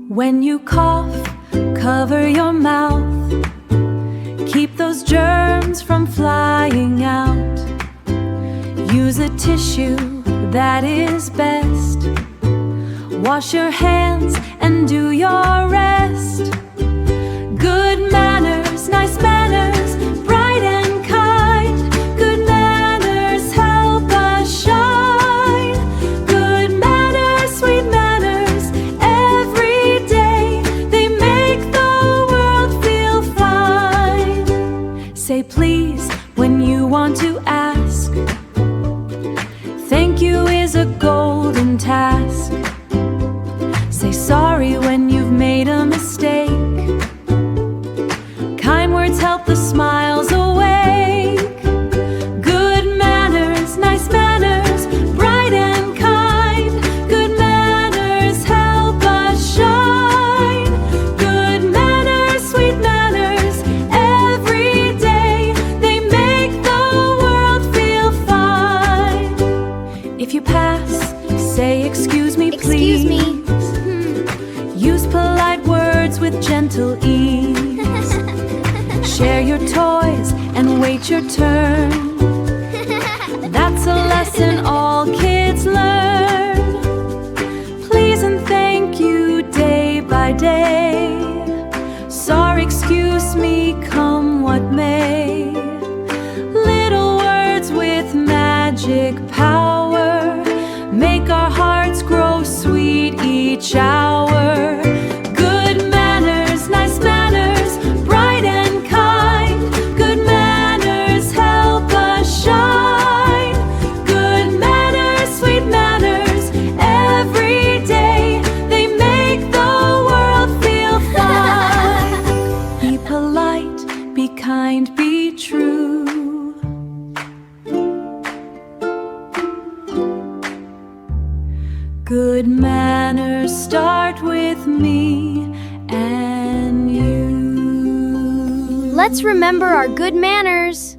When you cough, cover your mouth. Keep those germs from flying out. Use a tissue, that is best. Wash your hands and do your rest. Good manners, nice manners, bright and kind. Good manners help us shine. Good manners, sweet manners, every day they make the world feel fine. Say please when you want to ask. Thank you is a golden task. Say sorry when you've made a mistake. Kind words help the smiles awake. Good manners, nice manners, bright and kind. Good manners help us shine. Good manners, sweet manners, every day they make the world feel fine. If you pass, say excuse me, please. Excuse me. Use polite words with gentle ease. Share your toys and wait your turn. That's a lesson all kids learn. Please and thank you day by day. Sorry, excuse me, come what may. Little words with magic power make our hearts grow sweet each hour. Good manners, nice manners, bright and kind. Good manners help us shine. Good manners, sweet manners, every day they make the world feel fine. Be polite, be kind, be true. Good manners start with me and you. Let's remember our good manners.